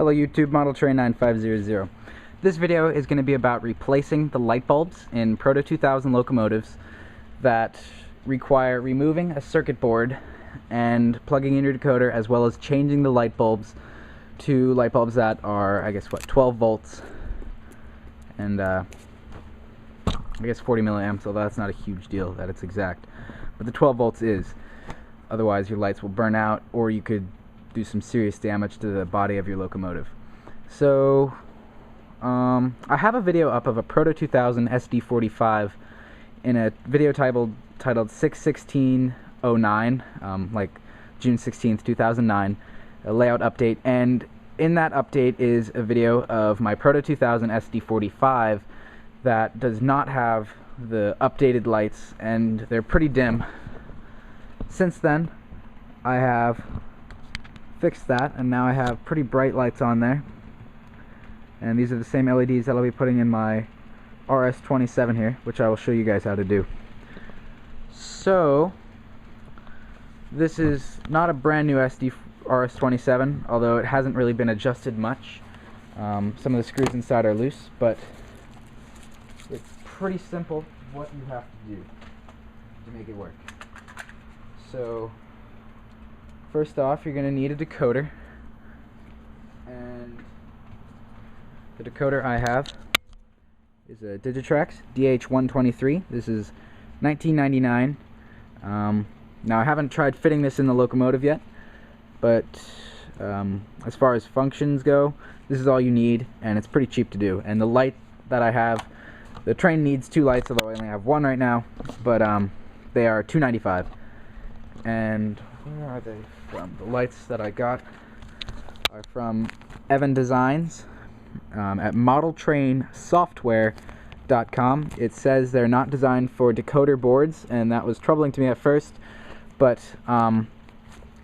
Hello YouTube, Model Train 9500. This video is going to be about replacing the light bulbs in Proto 2000 locomotives that require removing a circuit board and plugging in your decoder, as well as changing the light bulbs to light bulbs that are, I guess, 12 volts and I guess 40 milliamps, although that's not a huge deal that it's exact. But the 12 volts is. Otherwise your lights will burn out, or you could do some serious damage to the body of your locomotive. So I have a video up of a Proto 2000 SD45 in a video titled 6/16/09, like June 16th, 2009, a layout update, and in that update is a video of my Proto 2000 SD45 that does not have the updated lights, and they're pretty dim. Since then, I have fixed that, and now I have pretty bright lights on there. And these are the same LEDs that I'll be putting in my RS27 here, which I will show you guys how to do. So, this is not a brand new RS27, although it hasn't really been adjusted much. Some of the screws inside are loose, but it's pretty simple what you have to do to make it work. So, first off, you're going to need a decoder, and the decoder I have is a digitrax DH123. This is $19.99. Now, I haven't tried fitting this in the locomotive yet, but as far as functions go, this is all you need, and it's pretty cheap to do. And the light that I have, the train needs two lights, although I only have one right now, but they are $2.95. And where are they from? The lights that I got are from Evan Designs at modeltrainsoftware.com. It says they're not designed for decoder boards, and that was troubling to me at first, but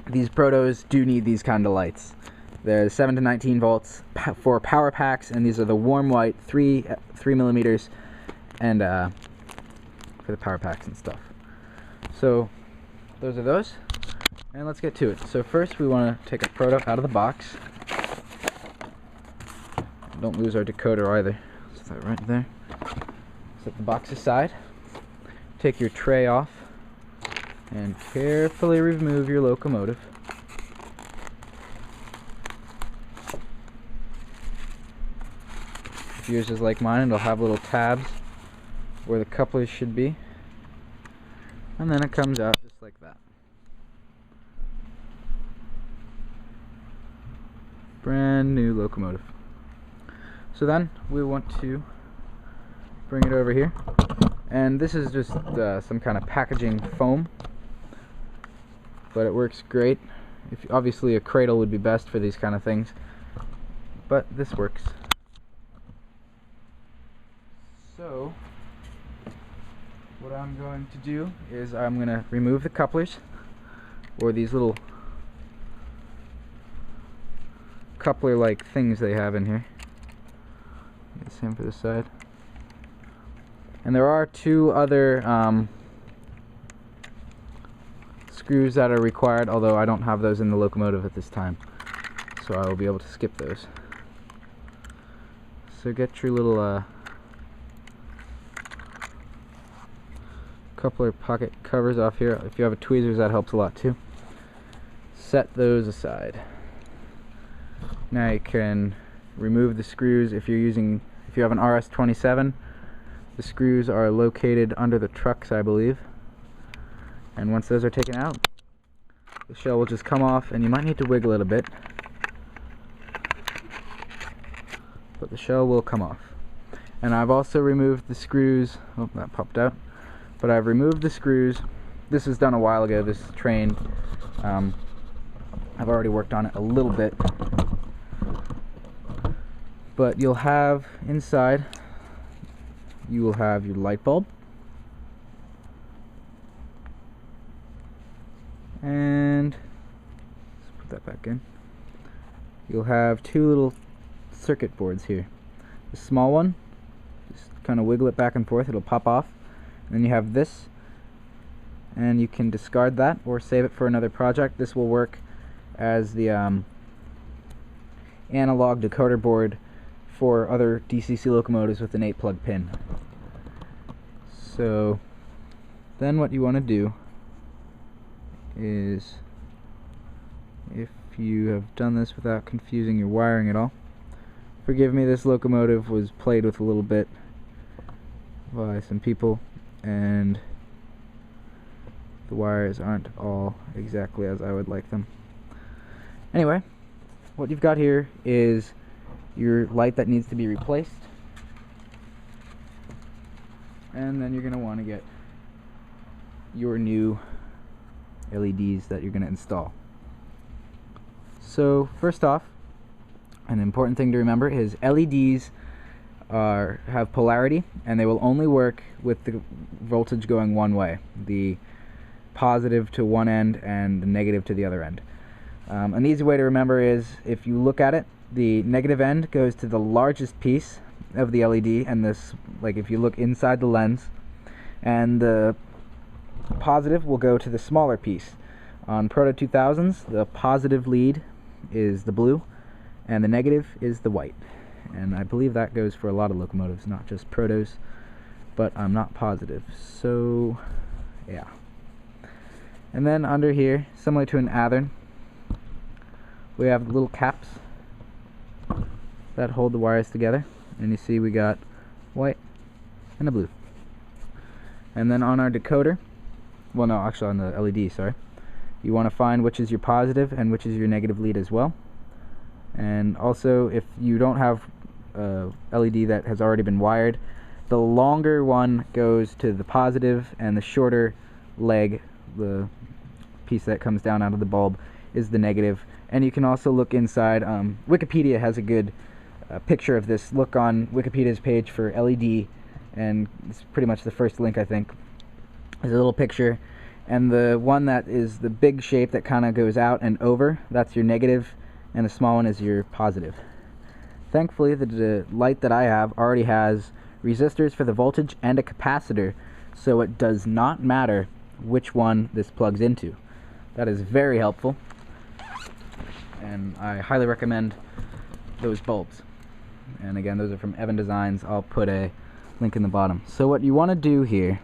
these Protos do need these kind of lights. They're 7 to 19 volts for power packs, and these are the warm white 3 millimeters, and for the power packs and stuff. So those are those, and let's get to it. So first we want to take a Proto out of the box. Don't lose our decoder either. Set that right there. Set the box aside. Take your tray off and carefully remove your locomotive. If yours is like mine, it'll have little tabs where the couplers should be, and then it comes out just like that. Brand new locomotive. So then we want to bring it over here, and this is just some kind of packaging foam, but it works great. Obviously a cradle would be best for these kind of things, but this works. So what I'm going to do is I'm going to remove the couplers, or these little coupler-like things they have in here. The same for this side. And there are two other screws that are required, although I don't have those in the locomotive at this time, so I will be able to skip those. So get your little coupler pocket covers off here. If you have a tweezers, that helps a lot too. Set those aside. Now you can remove the screws. If you have an RS27, the screws are located under the trucks, I believe. And once those are taken out, the shell will just come off, and you might need to wiggle it a bit, but the shell will come off. And I've also removed the screws. Oh, that popped out. But I've removed the screws. This was done a while ago, this train. I've already worked on it a little bit. But you'll have inside, you will have your light bulb, and let's put that back in. You'll have two little circuit boards here. The small one, just kind of wiggle it back and forth, it'll pop off. And then you have this, and you can discard that or save it for another project. This will work as the analog decoder board for other DCC locomotives with an 8-plug pin. So then what you want to do is, if you have done this without confusing your wiring at all, forgive me, this locomotive was played with a little bit by some people, and the wires aren't all exactly as I would like them. Anyway, what you've got here is your light that needs to be replaced, and then you're going to want to get your new LEDs that you're going to install. So first off, an important thing to remember is LEDs have polarity, and they will only work with the voltage going one way, the positive to one end and the negative to the other end. An easy way to remember is, if you look at it, the negative end goes to the largest piece of the LED, and this, like if you look inside the lens, and the positive will go to the smaller piece. On Proto 2000s, the positive lead is the blue and the negative is the white, and I believe that goes for a lot of locomotives, not just Protos, but I'm not positive. So yeah. And then under here, similar to an Athern, we have the little caps that hold the wires together, and you see we got white and a blue. And then on our decoder, well no, actually on the LED, sorry, you want to find which is your positive and which is your negative lead as well. And also, if you don't have a LED that has already been wired, the longer one goes to the positive, and the shorter leg, the piece that comes down out of the bulb, is the negative. And you can also look inside. Wikipedia has a good picture of this. Look on Wikipedia's page for LED, and it's pretty much the first link, I think. There's a little picture, and the one that is the big shape that kind of goes out and over, that's your negative, and the small one is your positive. Thankfully, the light that I have already has resistors for the voltage and a capacitor, so it does not matter which one this plugs into. That is very helpful, and I highly recommend those bulbs. And again, those are from Evan Designs. I'll put a link in the bottom. So what you want to do here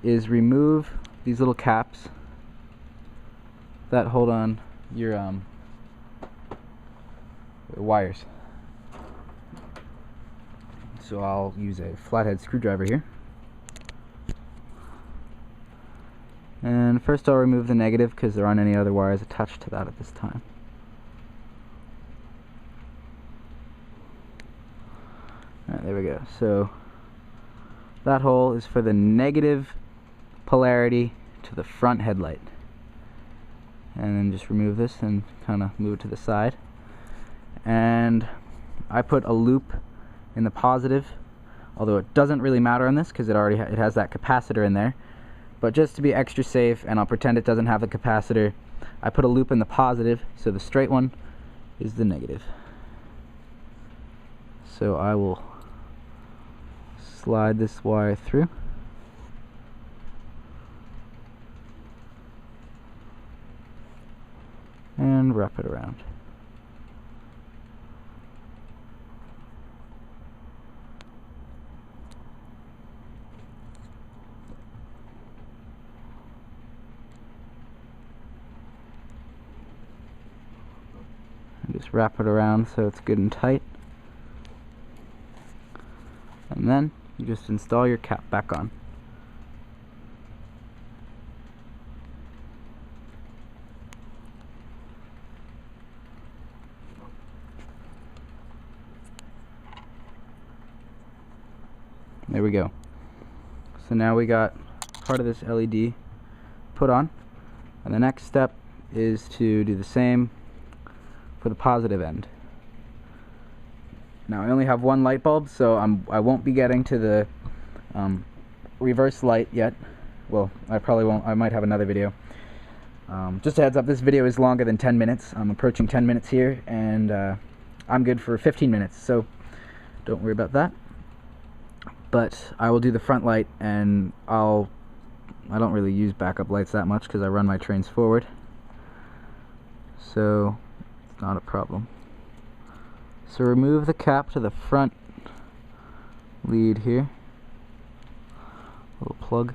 is remove these little caps that hold on your wires. So I'll use a flathead screwdriver here. And first I'll remove the negative, because there aren't any other wires attached to that at this time. Alright, there we go. So that hole is for the negative polarity to the front headlight. And then just remove this and kind of move it to the side. And I put a loop in the positive, although it doesn't really matter on this because it has that capacitor in there. But just to be extra safe, and I'll pretend it doesn't have the capacitor, I put a loop in the positive, so the straight one is the negative. So I will slide this wire through. And wrap it around. Just wrap it around so it's good and tight, and then you just install your cap back on. There we go. So now we got part of this LED put on, and the next step is to do the same for the positive end. Now I only have one light bulb, so I won't be getting to the reverse light yet. Well, I probably won't. I might have another video. Just a heads up, this video is longer than 10 minutes. I'm approaching 10 minutes here, and I'm good for 15 minutes, so don't worry about that. But I will do the front light, and I don't really use backup lights that much because I run my trains forward, so not a problem. So remove the cap to the front lead here. Little plug.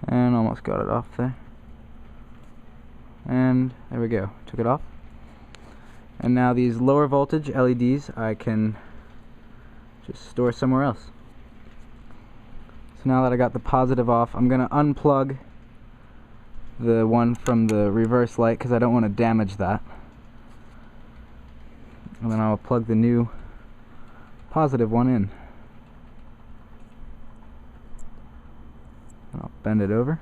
And almost got it off there. And there we go, took it off. And now these lower voltage LEDs I can just store somewhere else. So now that I got the positive off, I'm going to unplug the one from the reverse light because I don't want to damage that. And then I'll plug the new positive one in. And I'll bend it over.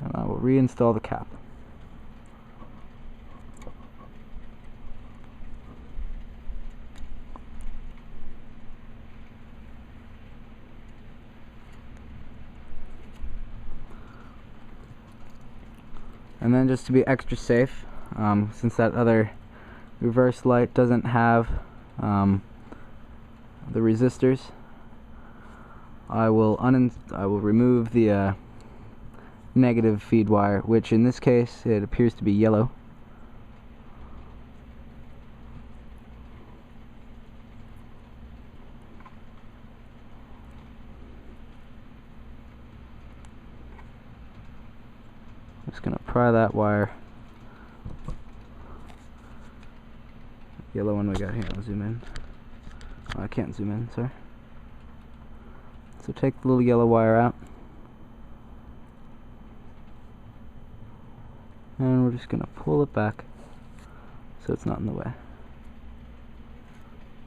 And I will reinstall the cap. And then just to be extra safe, since that other reverse light doesn't have the resistors, I will remove the negative feed wire, which in this case it appears to be yellow. I'm just going to pry that wire. Yellow one we got here, I'll zoom in. Oh, I can't zoom in, sorry. So take the little yellow wire out. And we're just going to pull it back so it's not in the way.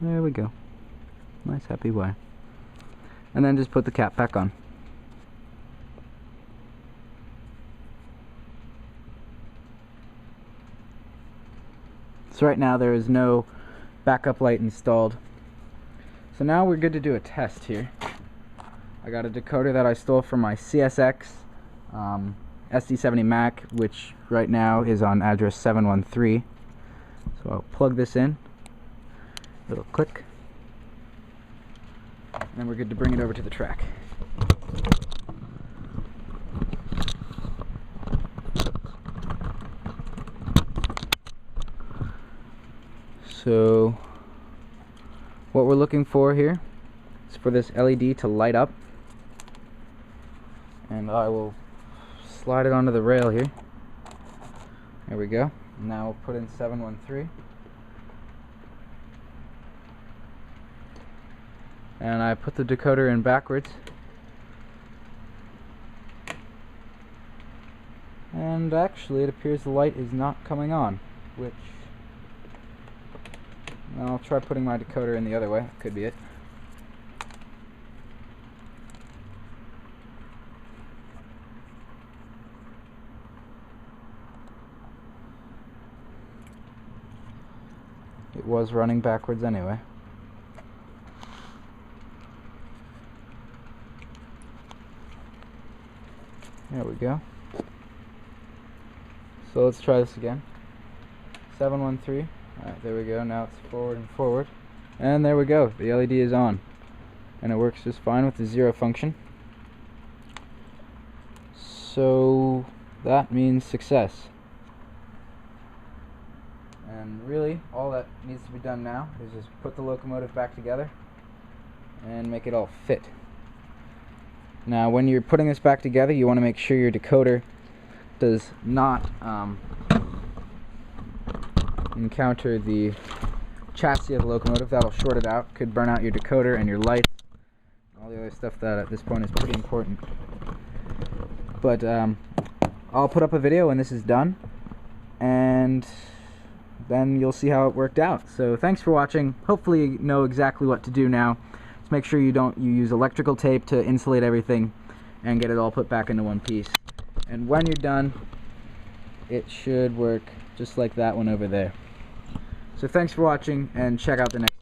There we go. Nice happy wire. And then just put the cap back on. So right now there is no backup light installed. So now we're good to do a test here. I got a decoder that I stole from my CSX SD70 Mac, which right now is on address 713. So I'll plug this in, little click, and then we're good to bring it over to the track. So what we're looking for here is for this LED to light up, and I will slide it onto the rail here. There we go. Now we'll put in 713, and I put the decoder in backwards, and actually it appears the light is not coming on, which I'll try putting my decoder in the other way. Could be it. It was running backwards anyway. There we go. So let's try this again. 713. Alright, there we go. Now it's forward and forward. And there we go. The LED is on. And it works just fine with the zero function. So that means success. And really, all that needs to be done now is just put the locomotive back together and make it all fit. Now, when you're putting this back together, you want to make sure your decoder does not encounter the chassis of the locomotive. That'll short it out, could burn out your decoder and your lights, all the other stuff that at this point is pretty important. But I'll put up a video when this is done, and then you'll see how it worked out. So thanks for watching. Hopefully you know exactly what to do now. Just make sure you use electrical tape to insulate everything and get it all put back into one piece. And when you're done, it should work just like that one over there. So thanks for watching, and check out the next